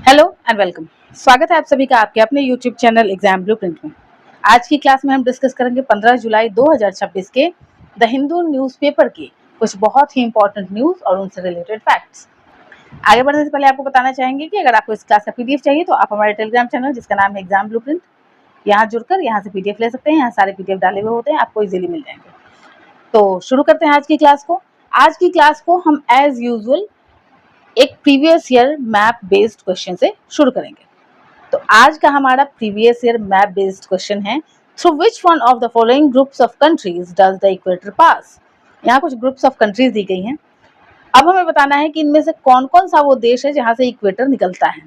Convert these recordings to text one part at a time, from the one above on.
Hello and welcome. स्वागत है आप सभी का आपके अपने यूट्यूब चैनल एग्जाम ब्लूप्रिंट में। आज की क्लास में हम डिस्कस करेंगे 15 जुलाई 2026 के द हिंदू न्यूज़पेपर की कुछ बहुत ही इंपॉर्टेंट न्यूज़ और उनसे रिलेटेड फैक्ट्स। आगे बढ़ने से पहले आपको बताना चाहेंगे कि अगर आपको इस क्लास का पीडीएफ चाहिए तो आप हमारे टेलीग्राम चैनल जिसका नाम है एग्जाम ब्लूप्रिंट, यहाँ जुड़कर यहाँ से पीडीएफ ले सकते हैं। यहाँ सारे पीडीएफ डाले हुए होते हैं, आपको इजीली मिल जाएंगे। तो शुरू करते हैं आज की क्लास को। आज की क्लास को हम एज यूजुअल एक previous year map based question से शुरू करेंगे। तो आज का हमारा previous year map based question है, through which one of the following groups of countries does the equator pass. यहाँ कुछ ग्रुप्स ऑफ कंट्रीज दी गई हैं। अब हमें बताना है कि इनमें से कौन कौन सा वो देश है जहां से इक्वेटर निकलता है।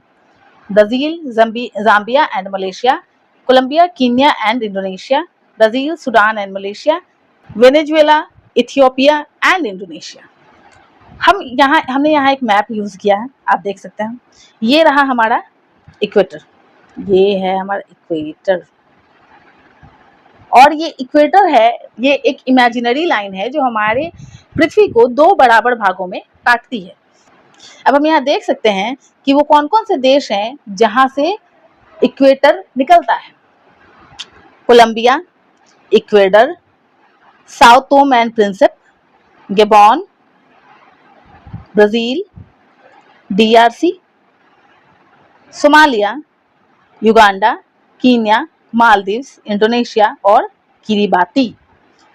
Brazil, Zambia and Malaysia, Colombia, Kenya and Indonesia, Brazil, Sudan and Malaysia, Venezuela, Ethiopia and Indonesia. हमने यहाँ एक मैप यूज किया है, आप देख सकते हैं। ये रहा हमारा इक्वेटर, ये है हमारा इक्वेटर, और ये इक्वेटर है, ये एक इमेजिनरी लाइन है जो हमारे पृथ्वी को दो बराबर भागों में काटती है। अब हम यहाँ देख सकते हैं कि वो कौन कौन से देश हैं जहां से इक्वेटर निकलता है। Colombia, Ecuador, Sao Tome and Principe, Gabon, Brazil, DRC, Somalia, Uganda, Kenya, Maldives, Indonesia और किरिबाती।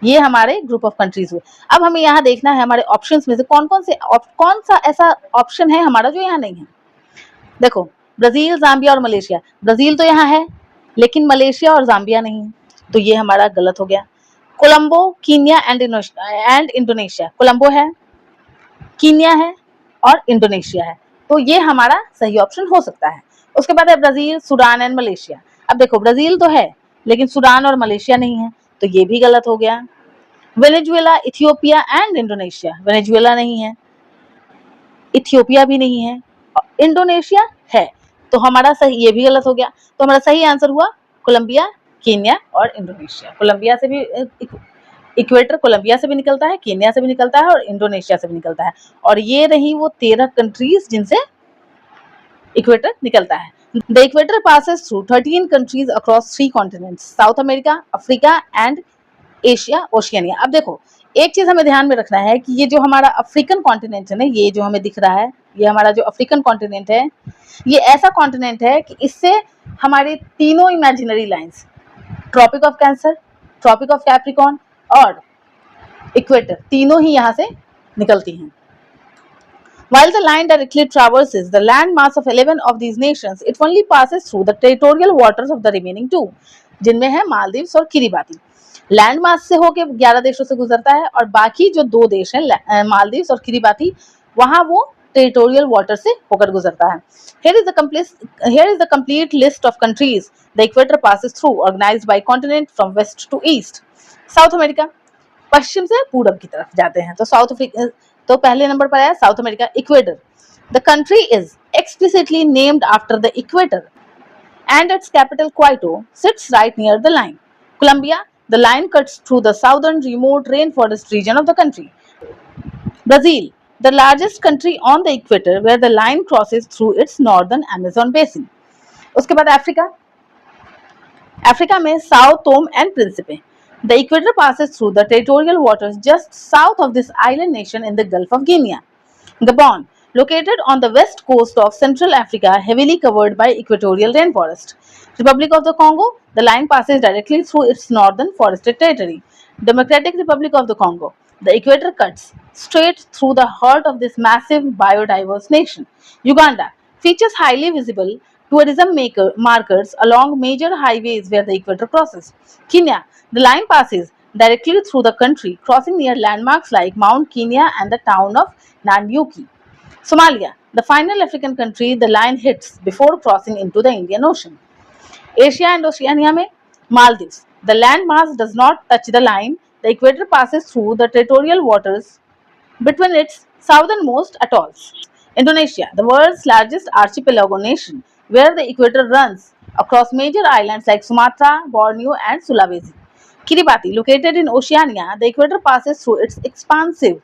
ये हमारे ग्रुप ऑफ कंट्रीज हुए। अब हमें यहाँ देखना है हमारे ऑप्शंस में से कौन सा ऐसा ऑप्शन है हमारा जो यहाँ नहीं है। देखो, ब्राजील, जाम्बिया और मलेशिया। ब्राजील तो यहाँ है लेकिन मलेशिया और जाम्बिया नहीं है, तो ये हमारा गलत हो गया। Colombo, Kenya and Indonesia. Colombo है, कीनिया है और इंडोनेशिया है, तो ये हमारा सही ऑप्शन हो सकता है। उसके बाद है ब्राजील, सूडान एंड मलेशिया। अब देखो, ब्राजील तो है लेकिन सूडान और मलेशिया नहीं है, तो ये भी गलत हो गया। Venezuela, Ethiopia and Indonesia. Venezuela नहीं है, इथियोपिया भी नहीं है, इंडोनेशिया है, तो हमारा सही, ये भी गलत हो गया। तो हमारा सही आंसर हुआ कोलंबिया, कीनिया और इंडोनेशिया। कोलंबिया से भी इक्वेटर कोलंबिया से भी निकलता है, कीनिया से भी निकलता है और इंडोनेशिया से भी निकलता है। और ये रही वो 13 कंट्रीज जिनसे इक्वेटर निकलता है। The equator passes through 13 countries across 3 continents, south America, Africa and Asia, Oceania. अब देखो, एक चीज हमें ध्यान में रखना है कि ये जो हमारा अफ्रीकन कॉन्टिनेंट है ना, ये जो हमें दिख रहा है, ये हमारा जो अफ्रीकन कॉन्टिनेंट है, ये ऐसा कॉन्टिनेंट है कि इससे हमारी तीनों imaginary lines, Tropic of Cancer, Tropic of Capricorn और इक्वेटर, तीनों ही यहाँ से निकलती हैं। While the line directly traverses the land mass of 11 of these nations, it only passes through the territorial waters of the remaining 2, जिनमें है मालदीव्स और किरिबाती। लैंड मास से होकर 11 देशों से गुजरता है और बाकी जो 2 देश हैं, मालदीव्स और किरिबाती, वहां वो टेरिटोरियल वाटर से होकर गुजरता है। Here is the complete list of countries the equator passes through, organized by continent from west to east. South America, पश्चिम से पूरब की तरफ जाते हैं, तो पहले नंबर पर है south America, Ecuador. The country is explicitly named after the equator and its capital Quito sits right near the line. Colombia, the line cuts through the southern remote rain forest region of the country. Brazil, the largest country on the equator where the line crosses through its northern Amazon basin. उसके बाद Africa में Sao Tome and Principe. The equator passes through the territorial waters just south of this island nation in the Gulf of Guinea. Gabon, located on the west coast of Central Africa, heavily covered by equatorial rainforest. Republic of the Congo, the line passes directly through its northern forested territory. Democratic Republic of the Congo, the equator cuts straight through the heart of this massive biodiverse nation. Uganda features highly visible tourism markers along major highways where the equator crosses. Kenya, the line passes directly through the country, crossing near landmarks like Mount Kenya and the town of Nanyuki. Somalia, the final African country the line hits before crossing into the Indian Ocean. Asia and Oceania में Maldives, the land mass does not touch the line. The equator passes through the territorial waters between its southernmost atolls. Indonesia, the world's largest archipelago nation, where the equator runs across major islands like Sumatra, Borneo, and Sulawesi. Kiribati, located in Oceania, the equator passes through its expansive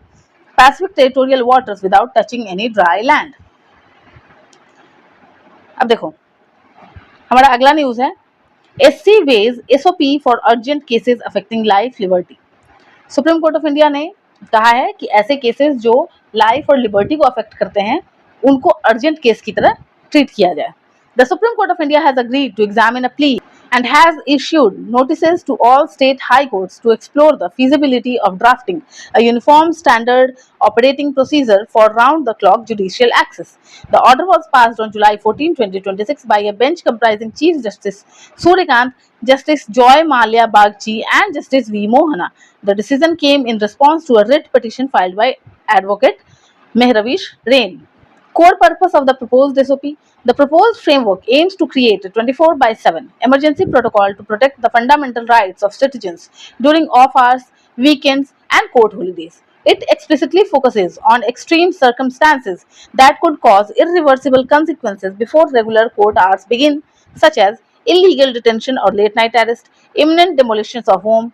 Pacific territorial waters without touching any dry land. अब देखो हमारा अगला news है, SC weighs SOP for urgent cases affecting life liberty. Supreme Court of India ने कहा है कि ऐसे केसेस जो लाइफ और लिबर्टी को अफेक्ट करते हैं उनको अर्जेंट केस की तरह ट्रीट किया जाए। The Supreme Court of India has agreed to examine a plea and has issued notices to all state high courts to explore the feasibility of drafting a uniform standard operating procedure for round the clock judicial access. The order was passed on July 14, 2026 by a bench comprising Chief Justice Suryakant, Justice Joy Malia Bagchi and Justice V. Mohana. The decision came in response to a writ petition filed by Advocate Mehravish Rain. Core purpose of the proposed SOP. The proposed framework aims to create a 24/7 emergency protocol to protect the fundamental rights of citizens during off hours, weekends, and court holidays. It explicitly focuses on extreme circumstances that could cause irreversible consequences before regular court hours begin, such as illegal detention or late night arrest, imminent demolitions of home,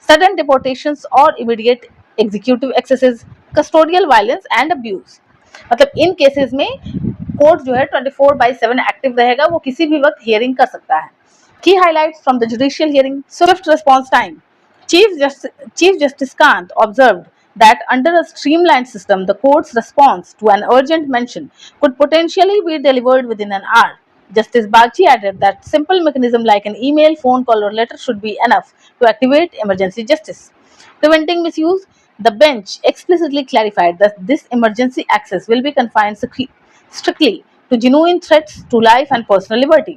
sudden deportations or immediate executive excesses, custodial violence and abuse. मतलब इन cases में court जो है 24/7 active रहेगा, वो किसी भी वक्त hearing कर सकता है। की highlights from the judicial hearing, Swift response time. Chief Justice Kant observed that under a streamlined system, the court's response to an urgent mention could potentially be delivered within an hour. Justice Bagchi added that simple mechanism like an email, phone call, or letter should be enough to activate emergency justice. Preventing misuse, the bench explicitly clarified that this emergency access will be confined strictly to genuine threats to life and personal liberty.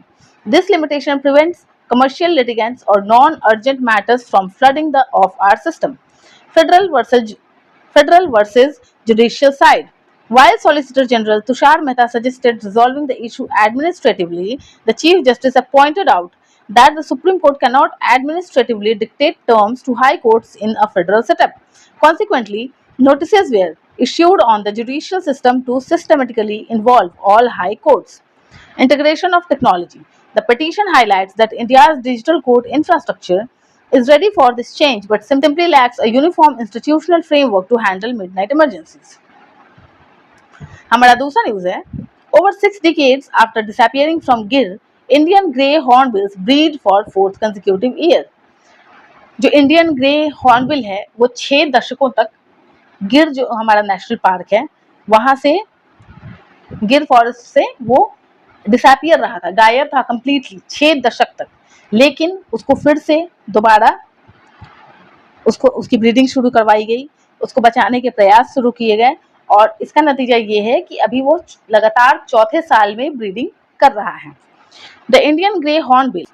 This limitation prevents commercial litigants or non-urgent matters from flooding the off-hour system. Federal versus Federal versus judicial side. While Solicitor General Tushar Mehta suggested resolving the issue administratively, the Chief Justice pointed out that the Supreme Court cannot administratively dictate terms to high courts in a federal setup. Consequently, notices were issued on the judicial system to systematically involve all high courts. Integration of technology. The petition highlights that India's digital court infrastructure is ready for this change but simply lacks a uniform institutional framework to handle midnight emergencies. हमारा दूसरा news है, over 6 decades after disappearing from Gir, Indian grey hornbills breed for 4th consecutive year. जो Indian grey hornbill है वो 6 दशकों तक गिर जो हमारा नेशनल पार्क है वहां से गिर फॉरेस्ट से वो डिसअपियर रहा था, गायब था कंप्लीटली 6 दशक तक, लेकिन उसको फिर से दोबारा उसकी ब्रीडिंग शुरू करवाई गई, उसको बचाने के प्रयास शुरू किए गए और इसका नतीजा ये है कि अभी वो लगातार चौथे साल में ब्रीडिंग कर रहा है। The Indian grey hornbill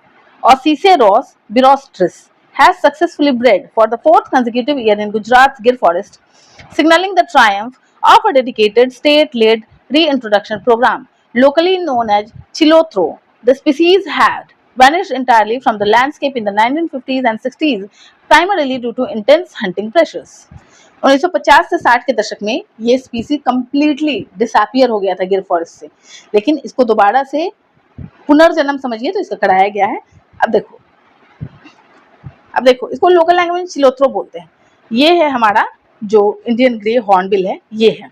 Ocyceros birostris has successfully bred for the 4th consecutive year in Gujarat's Gir forest, signaling the triumph of a dedicated state-led reintroduction program. Locally known as Chilothro, the species had vanished entirely from the landscape in the 1950s and 60s, primarily due to intense hunting pressures. 1950 से 60 के दशक में ये स्पीसी completely disappear हो गया था गिर forest से, लेकिन इसको दोबारा से पुनर्जन्म समझिए तो इसका कराया गया है। अब देखो इसको लोकल लैंग्वेज में चिलोथ्रो बोलते हैं। ये है हमारा जो इंडियन ग्रे हॉर्नबिल है, ये है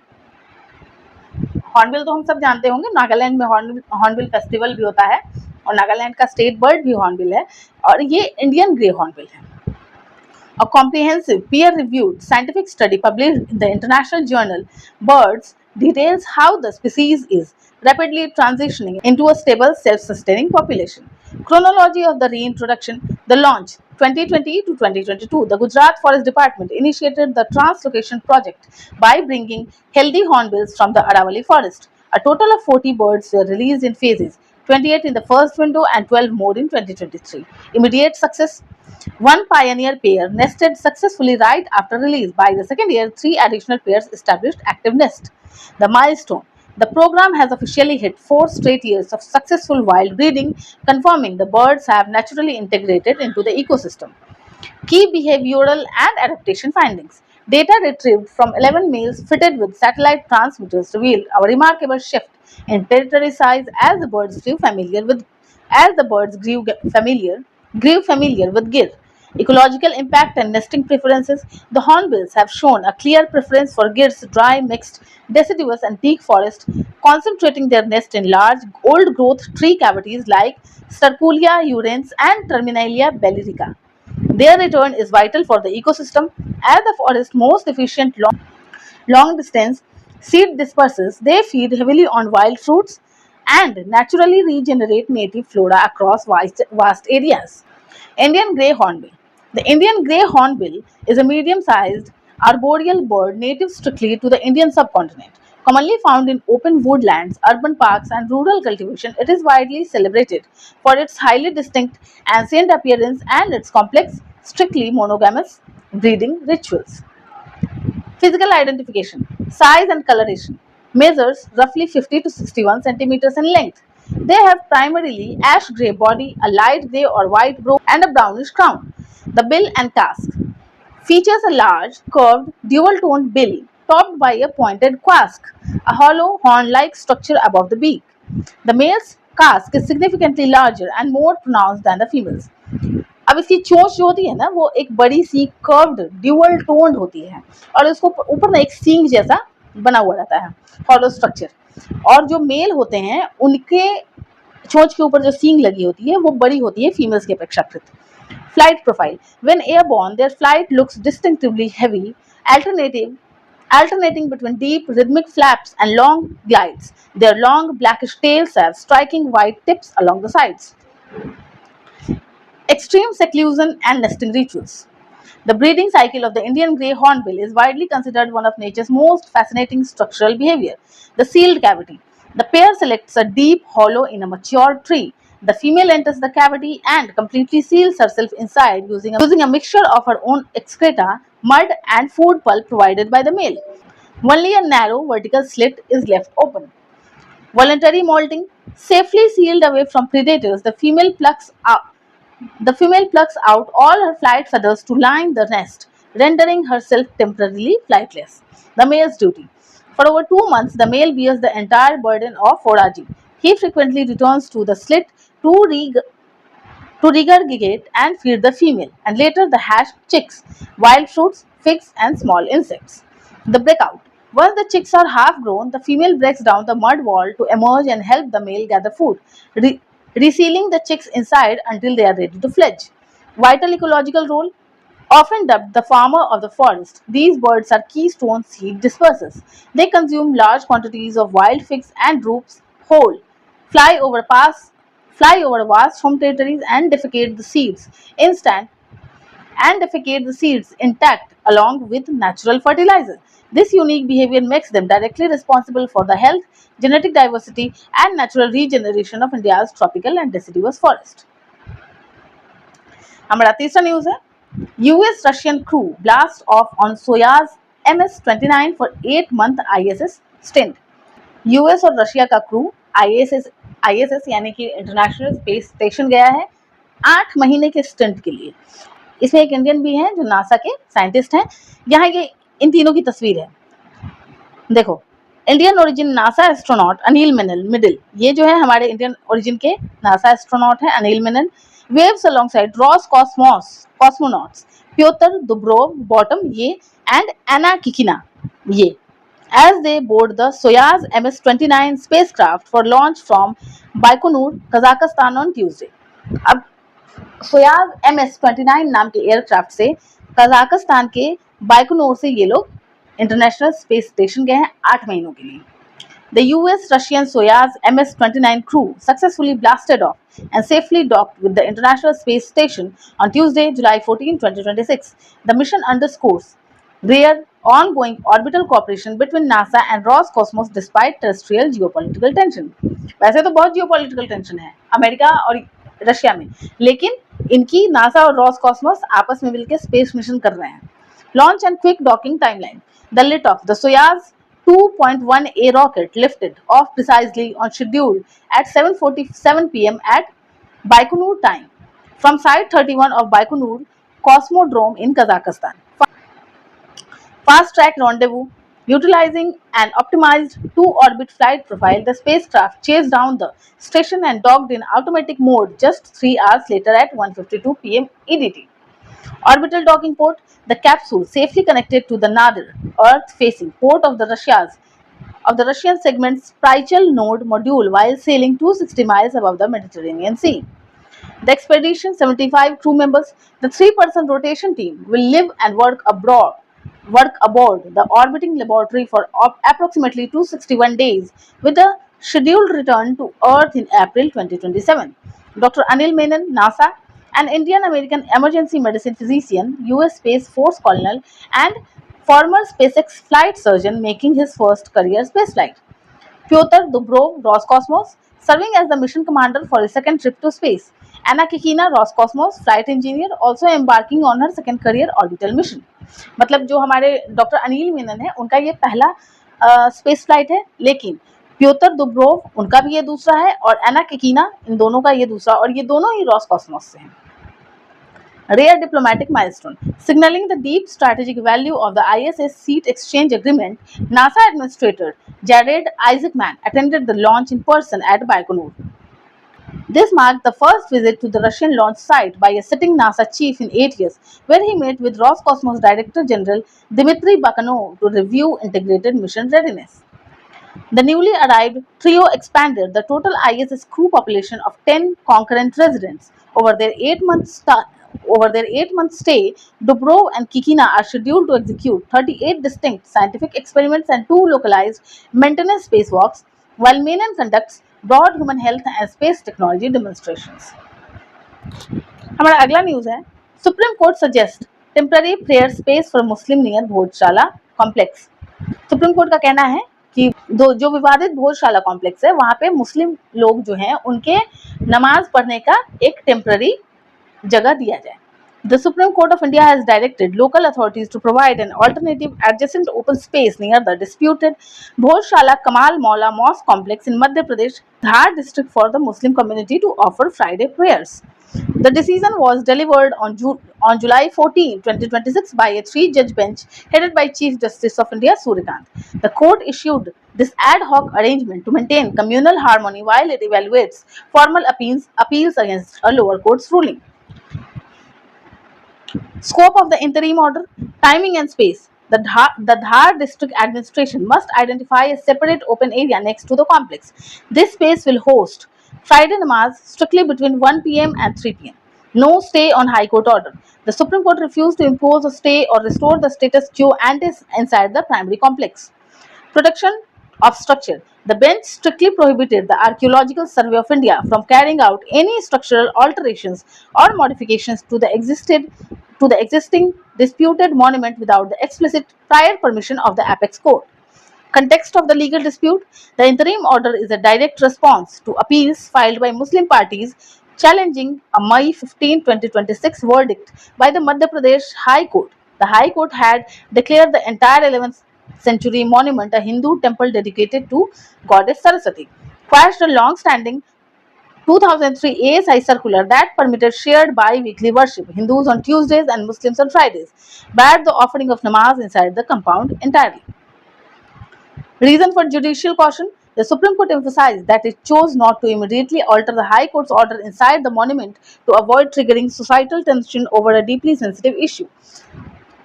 हॉर्नबिल तो हम सब जानते होंगे, नागालैंड में हॉर्नबिल फेस्टिवल भी होता है और नागालैंड का स्टेट बर्ड भी हॉर्नबिल है और ये इंडियन ग्रे हॉर्नबिल है। A comprehensive peer-reviewed scientific study published in the international journal Birds details how the species is rapidly transitioning into a stable, self-sustaining population. Chronology of the reintroduction. The launch 2020 to 2022. The Gujarat Forest Department initiated the Translocation Project by bringing healthy hornbills from the Aravalli forest. A total of 40 birds were released in phases, 28 in the first window and 12 more in 2023. Immediate success. One pioneer pair nested successfully right after release. By the second year, 3 additional pairs established active nest. The milestone. The program has officially hit 4 straight years of successful wild breeding, confirming the birds have naturally integrated into the ecosystem. Key behavioral and adaptation findings. Data retrieved from 11 males fitted with satellite transmitters revealed a remarkable shift in territory size as the birds grew familiar with Gir. Ecological impact and nesting preferences. The hornbills have shown a clear preference for Gir's dry, mixed, deciduous and teak forest, concentrating their nest in large, old-growth tree cavities like Sterculia urens and Terminalia bellerica. Their return is vital for the ecosystem as the forest's most efficient long distance seed dispersers. They feed heavily on wild fruits and naturally regenerate native flora across vast areas. Indian grey hornbill. The Indian grey hornbill is a medium-sized arboreal bird native strictly to the Indian subcontinent. Commonly found in open woodlands, urban parks, and rural cultivation, it is widely celebrated for its highly distinct ancient appearance and its complex, strictly monogamous breeding rituals. Physical identification, size and coloration. Measures roughly 50 to 61 centimeters in length. They have primarily ash gray body, a light gray or white brow, and a brownish crown. The bill and casque features a large, curved, dual-toned bill topped by a pointed casque, a hollow horn-like structure above the beak. The male's casque is significantly larger and more pronounced than the female's. अब इसकी चोंच जो होती है ना वो एक बड़ी सी कर्व्ड ड्यूअल टोन्ड होती है और उसको ऊपर ना एक सींग जैसा बना हुआ रहता है हॉलो स्ट्रक्चर और जो मेल होते हैं उनके चोंच के ऊपर जो सींग लगी होती है वो बड़ी होती है फीमेल्स के अपेक्षाकृत. Flight profile. When airborne, their flight looks distinctively heavy, alternating between deep rhythmic flaps and long glides. Their long blackish tails have striking white tips along the sides. Extreme seclusion and nesting rituals. The breeding cycle of the Indian grey hornbill is widely considered one of nature's most fascinating structural behavior. The sealed cavity. The pair selects a deep hollow in a mature tree. The female enters the cavity and completely seals herself inside using a mixture of her own excreta, mud, and food pulp provided by the male. Only a narrow vertical slit is left open. Voluntary molting. Safely sealed away from predators, the female plucks out all her flight feathers to line the nest, rendering herself temporarily flightless. The male's duty. For over 2 months, the male bears the entire burden of foraging. He frequently returns to the slit to regurgitate and feed the female, and later the hatched chicks, wild fruits, figs, and small insects. The breakout. Once the chicks are half grown, the female breaks down the mud wall to emerge and help the male gather food, resealing the chicks inside until they are ready to fledge. Vital ecological role. Often dubbed the farmer of the forest, these birds are keystone seed dispersers. They consume large quantities of wild figs and drupes whole, fly over pass, fly over vast home territories and defecate the seeds intact along with natural fertilizer. This unique behavior makes them directly responsible for the health, genetic diversity, and natural regeneration of India's tropical and deciduous forest. हमारा तीसरा news है US Russian crew blast off on Soyuz MS-29 for 8-month ISS stint. US और Russia का crew ISS यानी कि international space station गया है 8 महीने के स्टंट के लिए. इसमें एक इंडियन भी है जो नासा के साइंटिस्ट हैं. यहाँ ये इन तीनों की तस्वीर है. देखो, Indian origin NASA astronaut Anil middle, ये जो है हमारे इंडियन ओरिजिन के नासा एस्ट्रोनॉट है Anil Menon. waves alongside Ross cosmonauts Pyotr Dubrov Bottom ये and Anna Kikina ये as they board the Soyuz MS-29 spacecraft for launch from Baikonur, Kazakhstan on Tuesday. अब Soyuz MS-29 नाम के एयरक्राफ्ट से Kazakhstan के Baikonur से ये लोग इंटरनेशनल स्पेस स्टेशन गए हैं 8 महीनों के लिए. The US-Russian Soyuz MS-29 crew successfully blasted off and safely docked with the International Space Station on Tuesday, July 14, 2026. The mission underscores rare ongoing orbital cooperation between NASA and Roscosmos despite terrestrial geopolitical tension. वैसे तो बहुत geopolitical tension है America और Russia में, लेकिन इनकी NASA और Roscosmos आपस में मिलकर स्पेस मिशन कर रहे हैं. Launch and quick docking timeline. The liftoff. The Soyuz 2.1A rocket lifted off precisely on schedule at 7:47 p.m. at Baikonur time from Site 31 of Baikonur Cosmodrome in Kazakhstan. Fast-track rendezvous. Utilizing an optimized two-orbit flight profile, the spacecraft chased down the station and docked in automatic mode just 3 hours later at 1:52 p.m. EDT. Orbital docking port, the capsule safely connected to the Nadir, Earth-facing port of the Russian segment Sprychel node module while sailing 260 miles above the Mediterranean Sea. The expedition, 75 crew members, the three-person rotation team will live and work aboard the orbiting laboratory for approximately 261 days with a scheduled return to Earth in April 2027. Dr. Anil Menon, NASA, an Indian-American emergency medicine physician, US Space Force colonel, and former SpaceX flight surgeon making his first career spaceflight. Pyotr Dubrov, Roscosmos, serving as the mission commander for his second trip to space. Anna Kikina, Roscosmos, flight engineer, also embarking on her second career orbital mission. मतलब जो हमारे doctor Anil Menon है उनका ये पहला space flight है, लेकिन प्योतर दुब्रोव उनका भी ये दूसरा है और एना किकीना इन दोनों का ये दूसरा, और ये दोनों ही रॉसकॉस्मोस से हैं. Rare diplomatic milestone. Signaling the deep strategic value of the ISS seat exchange agreement, NASA Administrator Jared Isaacman attended the launch in person at Baikonur. This marked the first visit to the Russian launch site by a sitting NASA chief in 8 years, where he met with Roscosmos Director General Dmitry Bakanov to review integrated mission readiness. The newly arrived trio expanded the total ISS crew population of 10 concurrent residents. Over their 8-month stay, Dubrov and Kikina are scheduled to execute 38 distinct scientific experiments and 2 localized maintenance spacewalks, while Menon conducts broad human health and space technology demonstrations. हमारा अगला news है, supreme court suggest temporary prayer space for Muslim near Bhojshala complex. Supreme court का कहना है कि जो विवादित Bhojshala complex है वहां पे मुस्लिम लोग जो हैं उनके नमाज पढ़ने का एक टेम्पररी जगह दिया जाए. The Supreme Court of India has directed local authorities to provide an alternative adjacent open space near the disputed Bhojshala Kamal Maula Mosque complex in Madhya Pradesh, Dhar district for the Muslim community to offer Friday prayers. The decision was delivered on July 14, 2026 by a 3-judge bench headed by Chief Justice of India Suryakant. The court issued this ad hoc arrangement to maintain communal harmony while it evaluates formal appeals against a lower court's ruling. Scope of the interim order, timing and space. The Dhar district administration must identify a separate open area next to the complex. This space will host Friday namaz strictly between 1 p.m. and 3 p.m. No stay on High Court order. The Supreme Court refused to impose a stay or restore the status quo ante inside the primary complex. Protection of structure. The bench strictly prohibited the Archaeological Survey of India from carrying out any structural alterations or modifications to the existing disputed monument without the explicit prior permission of the apex court. Context of the legal dispute. The interim order is a direct response to appeals filed by Muslim parties challenging a May 15, 2026 verdict by the Madhya Pradesh High Court. The High Court had declared the entire 11th century monument a Hindu temple dedicated to goddess Saraswati, quashed a long-standing 2003 ASI circular that permitted shared bi-weekly worship, Hindus on Tuesdays and Muslims on Fridays, barred the offering of namaz inside the compound entirely. Reason for judicial caution. The Supreme Court emphasized that it chose not to immediately alter the High Court's order inside the monument to avoid triggering societal tension over a deeply sensitive issue.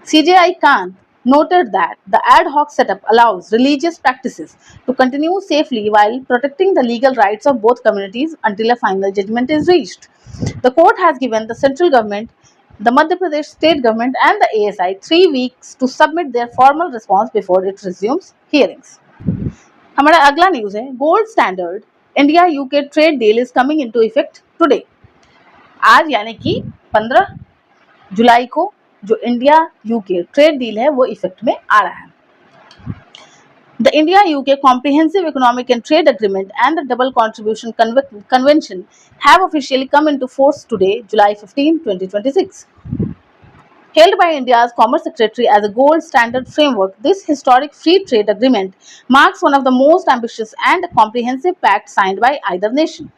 CJI Khan noted that the ad hoc setup allows religious practices to continue safely while protecting the legal rights of both communities until a final judgment is reached. The court has given the central government, the Madhya Pradesh state government and the ASI 3 weeks to submit their formal response before it resumes hearings. हमारा अगला news है, gold standard India UK trade deal is coming into effect today. आज यानी कि 15 जुलाई को जो India UK trade deal है वो इफेक्ट में आ रहा है. The India-UK Comprehensive Economic and Trade Agreement and the Double Contribution Convention have officially come into force today, July 15, 2026. Hailed by India's Commerce Secretary as a gold standard framework, this historic free trade agreement marks one of the most ambitious and comprehensive pacts signed by either nation.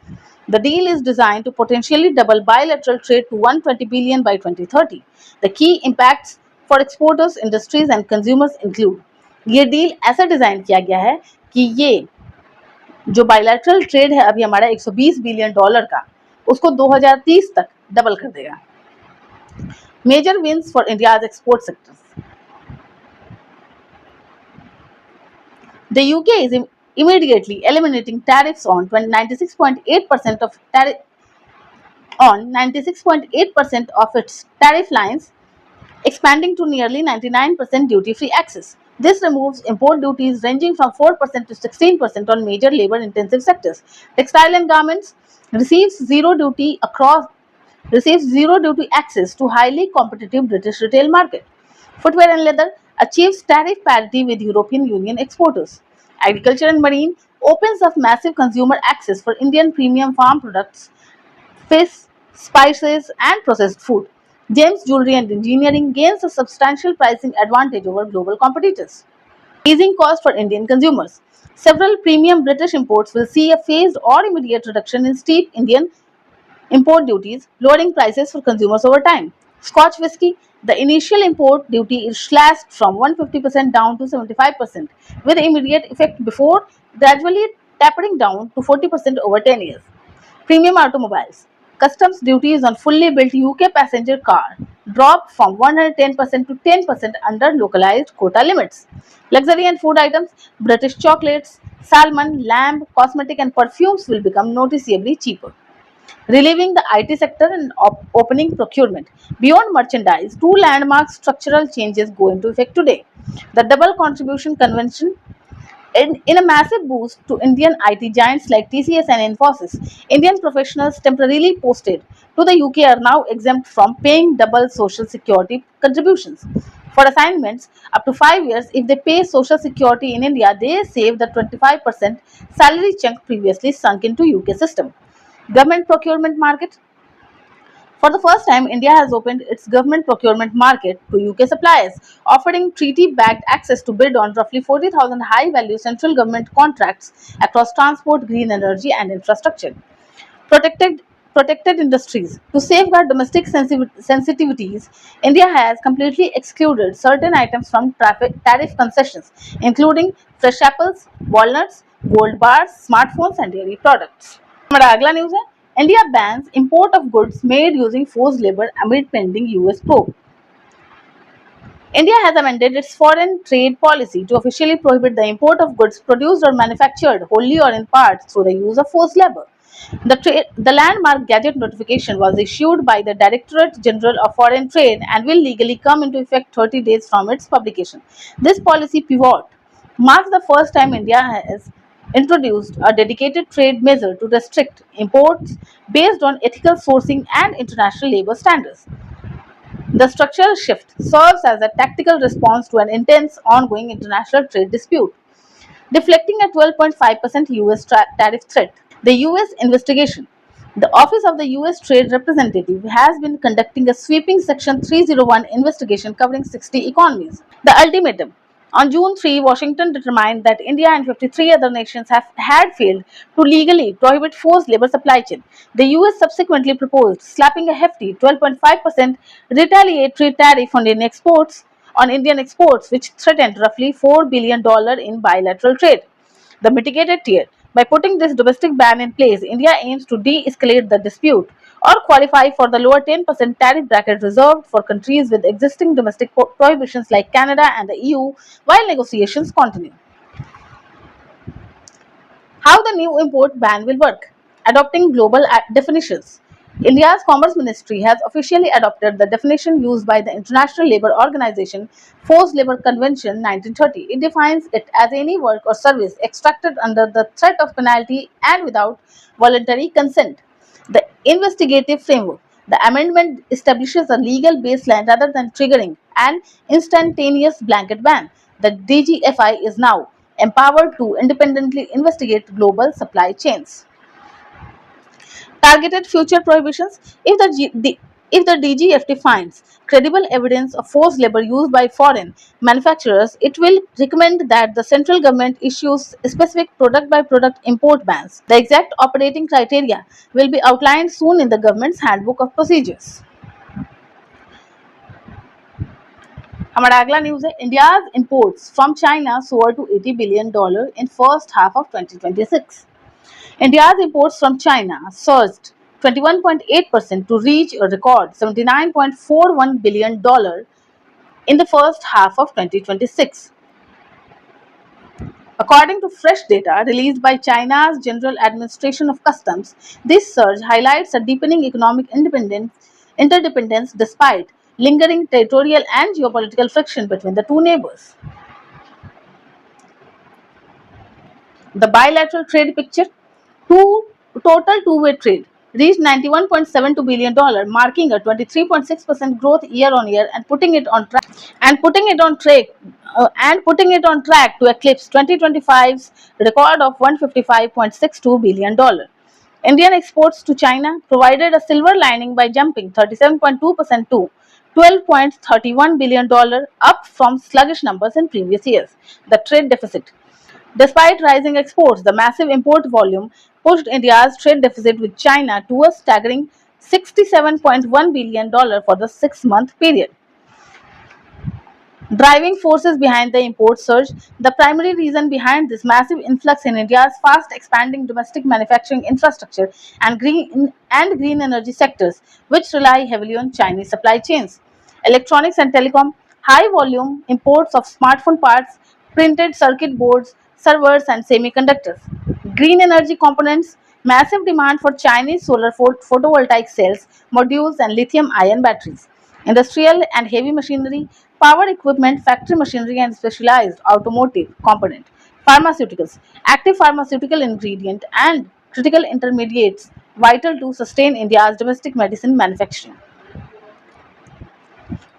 The deal is designed to potentially double bilateral trade to $120 billion by 2030. The key impacts for exporters, industries and consumers include: ये deal ऐसा design किया गया है कि ये जो bilateral trade है अभी हमारा $120 बिलियन का, उसको 2030 तक डबल कर देगा. Major wins for India's export sectors. The UK is immediately eliminating tariffs on 96.8% of 96.8% of its tariff lines, expanding to nearly 99% duty-free access. This removes import duties ranging from 4% to 16% on major labor-intensive sectors. Textile and garments receives zero duty access to highly competitive British retail market. Footwear and leather achieves tariff parity with European Union exporters. Agriculture and marine opens up massive consumer access for Indian premium farm products, fish, spices, and processed food. Gems, jewelry, and engineering gains a substantial pricing advantage over global competitors. Easing cost for Indian consumers. Several premium British imports will see a phased or immediate reduction in steep Indian import duties, lowering prices for consumers over time. Scotch whisky, the initial import duty is slashed from 150% down to 75%, with immediate effect before gradually tapering down to 40% over 10 years. Premium automobiles. Customs duties on fully built UK passenger car dropped from 110% to 10% under localized quota limits. Luxury and food items, British chocolates, salmon, lamb, cosmetic and perfumes will become noticeably cheaper. Relieving the IT sector and opening procurement. Beyond merchandise, two landmark structural changes go into effect today. The double contribution convention in a massive boost to Indian IT giants like TCS and Infosys, Indian professionals temporarily posted to the UK are now exempt from paying double social security contributions. For assignments up to 5 years, if they pay social security in India, they save the 25% salary chunk previously sunk into UK system. Government procurement market. For the first time, India has opened its government procurement market to UK suppliers, offering treaty-backed access to bid on roughly 40,000 high-value central government contracts across transport, green energy, and infrastructure. Protected Protected industries. To safeguard domestic sensitivities, India has completely excluded certain items from tariff concessions, including fresh apples, walnuts, gold bars, smartphones, and dairy products. हमारा अगला news है India bans import of goods made using forced labour amid pending US probe. India has amended its foreign trade policy to officially prohibit the import of goods produced or manufactured wholly or in part through the use of forced labor. The landmark Gazette notification was issued by the Directorate General of Foreign Trade and will legally come into effect 30 days from its publication. This policy pivot marks the first time India has introduced a dedicated trade measure to restrict imports based on ethical sourcing and international labor standards. The structural shift serves as a tactical response to an intense ongoing international trade dispute, deflecting a 12.5% US tariff threat. The US investigation. The Office of the US Trade Representative has been conducting a sweeping Section 301 investigation covering 60 economies. The ultimatum. On June 3, Washington determined that India and 53 other nations had failed to legally prohibit forced labor supply chain. The US subsequently proposed slapping a hefty 12.5% retaliatory tariff on Indian exports, which threatened roughly $4 billion in bilateral trade. The mitigated tier. By putting this domestic ban in place, India aims to de-escalate the dispute or qualify for the lower 10% tariff bracket reserved for countries with existing domestic prohibitions like Canada and the EU while negotiations continue. How the new import ban will work. Adopting global definitions. India's Commerce Ministry has officially adopted the definition used by the International Labour Organization Forced Labour Convention 1930. It defines it as any work or service extracted under the threat of penalty and without voluntary consent. The investigative framework. The amendment establishes a legal baseline rather than triggering an instantaneous blanket ban. The DGFI is now empowered to independently investigate global supply chains. Targeted future prohibitions. If the DGFT finds credible evidence of forced labor used by foreign manufacturers, it will recommend that the central government issues specific product by product import bans. The exact operating criteria will be outlined soon in the government's handbook of procedures. हमारा अगला news है India's imports from China soared to $80 billion in first half of 2026. India's imports from China surged 21.8% to reach a record $79.41 billion in the first half of 2026. According to fresh data released by China's General Administration of Customs, this surge highlights a deepening economic interdependence despite lingering territorial and geopolitical friction between the two neighbors. The bilateral trade picture, two total two-way trade reached $91.72 billion, marking a 23.6% growth year on year and putting it on track to eclipse 2025's record of $155.62 billion. Indian exports to China provided a silver lining by jumping 37.2% to $12.31 billion, up from sluggish numbers in previous years. The trade deficit. Despite rising exports, the massive import volume pushed India's trade deficit with China to a staggering $67.1 billion for the 6-month period. Driving forces behind the import surge. The primary reason behind this massive influx in India's fast expanding domestic manufacturing infrastructure and green energy sectors, which rely heavily on Chinese supply chains. Electronics and telecom, high volume imports of smartphone parts, printed circuit boards, servers, and semiconductors. Green energy components, massive demand for Chinese solar photovoltaic cells, modules, and lithium ion batteries. Industrial and heavy machinery, power equipment, factory machinery, and specialized automotive component. Pharmaceuticals, active pharmaceutical ingredient, and critical intermediates vital to sustain India's domestic medicine manufacturing.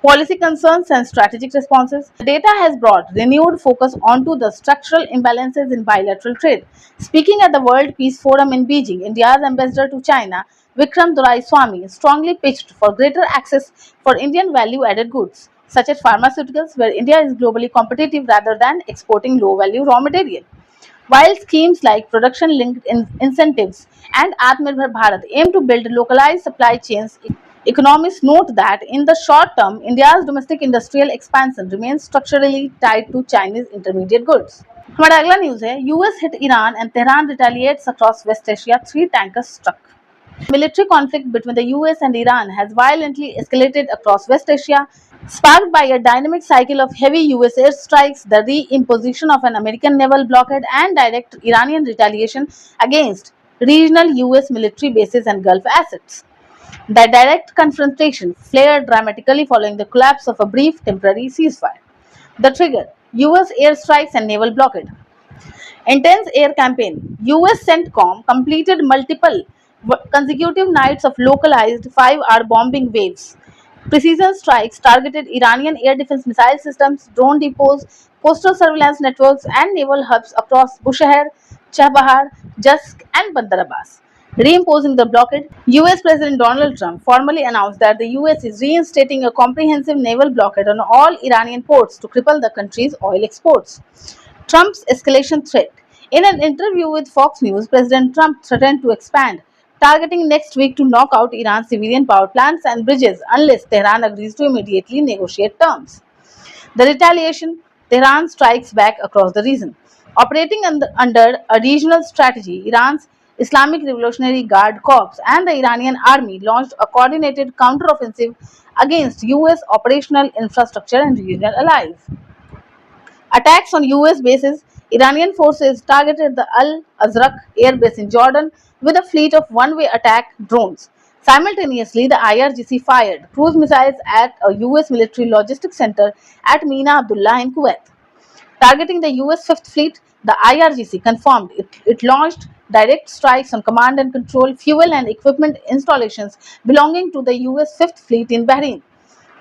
Policy concerns and strategic responses. The data has brought renewed focus onto the structural imbalances in bilateral trade. Speaking at the World Peace Forum in Beijing, India's ambassador to China, Vikram Doraiswamy, strongly pitched for greater access for Indian value added goods, such as pharmaceuticals, where India is globally competitive rather than exporting low value raw material. While schemes like production linked incentives and Atmanirbhar Bharat aim to build localized supply chains, economists note that in the short term, India's domestic industrial expansion remains structurally tied to Chinese intermediate goods. हमारा अगला news है US hit Iran and Tehran retaliates across West Asia 3 tankers struck. Military conflict between the US and Iran has violently escalated across West Asia, sparked by a dynamic cycle of heavy US airstrikes, the reimposition of an American naval blockade, and direct Iranian retaliation against regional US military bases and Gulf assets. The direct confrontation flared dramatically following the collapse of a brief temporary ceasefire. The trigger: US airstrikes and naval blockade. Intense air campaign. US CENTCOM completed multiple consecutive nights of localized 5-hour bombing waves. Precision strikes targeted Iranian air defense missile systems, drone depots, coastal surveillance networks, and naval hubs across Bushehr, Chabahar, Jask, and Bandar Abbas. Reimposing the blockade, US President Donald Trump formally announced that the US is reinstating a comprehensive naval blockade on all Iranian ports to cripple the country's oil exports. Trump's escalation threat. In an interview with Fox News, President Trump threatened to expand, targeting next week to knock out Iran's civilian power plants and bridges unless Tehran agrees to immediately negotiate terms. The retaliation: Tehran strikes back across the region. Operating under a regional strategy, Iran's Islamic Revolutionary Guard Corps and the Iranian army launched a coordinated counteroffensive against US operational infrastructure and regional allies. Attacks on US bases. Iranian forces targeted the Al Azraq air base in Jordan with a fleet of one-way attack drones. Simultaneously, the IRGC fired cruise missiles at a US military logistics center at Mina Abdullah in Kuwait. Targeting the US Fifth Fleet, the IRGC confirmed it launched direct strikes on command and control, fuel, and equipment installations belonging to the US Fifth Fleet in Bahrain.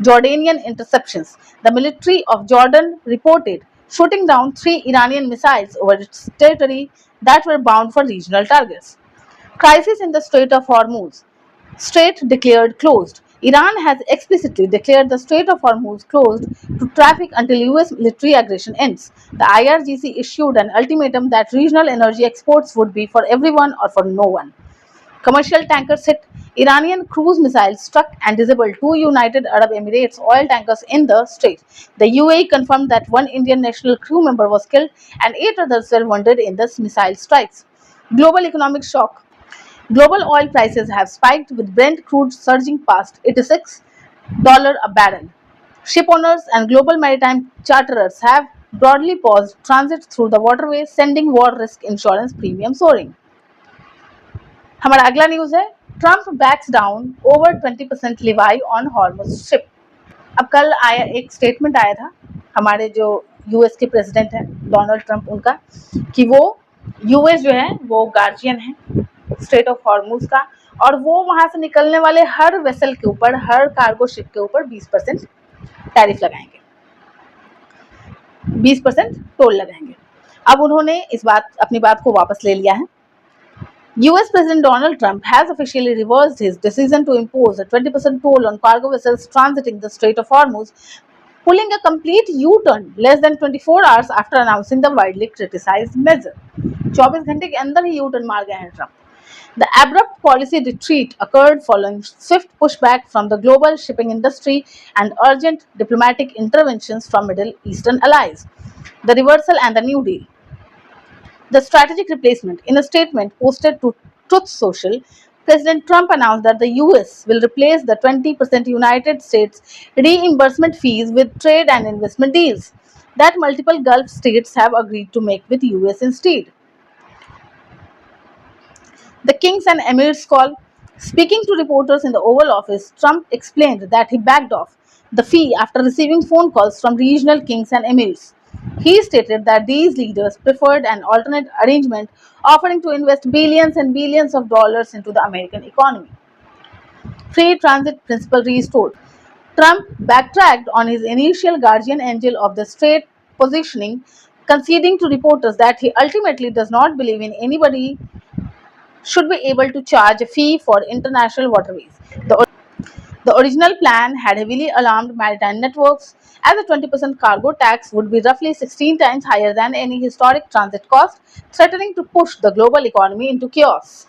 Jordanian interceptions. The military of Jordan reported shooting down 3 Iranian missiles over its territory that were bound for regional targets. Crisis in the Strait of Hormuz. Strait declared closed. Iran has explicitly declared the Strait of Hormuz closed to traffic until US military aggression ends. The IRGC issued an ultimatum that regional energy exports would be for everyone or for no one. Commercial tankers hit. Iranian cruise missiles struck and disabled 2 United Arab Emirates oil tankers in the strait. The UAE confirmed that 1 Indian national crew member was killed and 8 others were wounded in the missile strikes. Global economic shock. Global oil prices have spiked with Brent crude surging past $86 a barrel. Ship owners and global maritime charterers have broadly paused transit through the waterways, sending war risk insurance premium soaring. हमारा अगला news है, Trump backs down over 20% levy on Hormuz ship. अब कल आया एक statement आया था हमारे जो यूएस के प्रेसिडेंट हैं डोनाल्ड ट्रंप, उनका कि वो यूएस जो है वो गार्जियन है स्ट्रेट ऑफ हॉर्मुज का, और वो वहां से निकलने वाले हर वेसल के ऊपर, हर कार्गो शिप के ऊपर 20% टैरिफ लगाएंगे, 20% टोल लगाएंगे। अब उन्होंने अपनी बात को वापस ले लिया है। US President Donald Trump has officially reversed his decision to impose a 20% toll on cargo vessels transiting the Strait of Hormuz, pulling a complete U-turn less than 24 hours after announcing the widely criticized measure. 24 घंटे के अंदर ही U-turn मार गए हैं Trump. The abrupt policy retreat occurred following swift pushback from the global shipping industry and urgent diplomatic interventions from Middle Eastern allies. The reversal and the New Deal. The strategic replacement. In a statement posted to Truth Social, President Trump announced that the US will replace the 20% United States reimbursement fees with trade and investment deals that multiple Gulf states have agreed to make with US instead. The Kings and Emirs call. Speaking to reporters in the Oval Office, Trump explained that he backed off the fee after receiving phone calls from regional kings and emirs. He stated that these leaders preferred an alternate arrangement offering to invest billions and billions of dollars into the American economy. Free transit principle restored. Trump backtracked on his initial guardian angel of the strait positioning, conceding to reporters that he ultimately does not believe in anybody should be able to charge a fee for international waterways. The original plan had heavily alarmed maritime networks, as a 20% cargo tax would be roughly 16 times higher than any historic transit cost, threatening to push the global economy into chaos.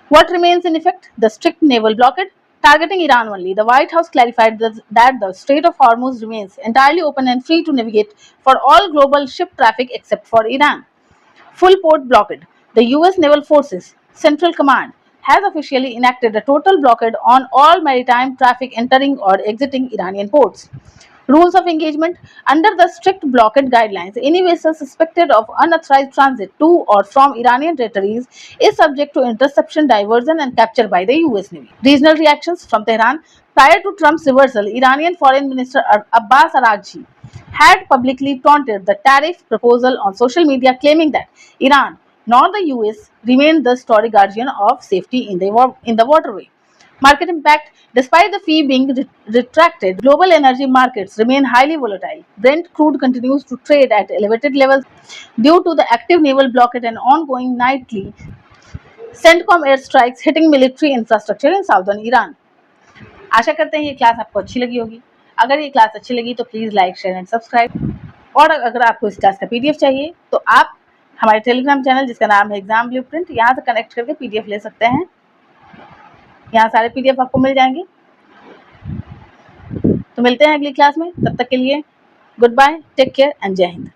What remains in effect? The strict naval blockade targeting Iran only. The White House clarified that the Strait of Hormuz remains entirely open and free to navigate for all global ship traffic except for Iran. Full port blockade. The US Naval Forces Central Command has officially enacted a total blockade on all maritime traffic entering or exiting Iranian ports. Rules of engagement. Under the strict blockade guidelines, any vessel suspected of unauthorized transit to or from Iranian territories is subject to interception, diversion, and capture by the US Navy. Regional reactions from Tehran. Prior to Trump's reversal, Iranian Foreign Minister Abbas Araghchi had publicly taunted the tariff proposal on social media, claiming that Iran nor the US remained the story guardian of safety in the waterway. Market impact. Despite the fee being retracted, global energy markets remain highly volatile. Brent crude continues to trade at elevated levels due to the active naval blockade and ongoing nightly CENTCOM airstrikes hitting military infrastructure in southern Iran. आशा करते हैं ये class आपको अच्छी लगी होगी। अगर ये class अच्छी लगी तो please like, share and subscribe. और अगर आपको इस क्लास का पीडीएफ चाहिए तो आप हमारे टेलीग्राम चैनल जिसका नाम है एग्जाम ब्लूप्रिंट, यहाँ से कनेक्ट करके पीडीएफ ले सकते हैं। यहाँ सारे पीडीएफ आपको मिल जाएंगे। तो मिलते हैं अगली क्लास में, तब तक के लिए goodbye, take care and जय हिंद।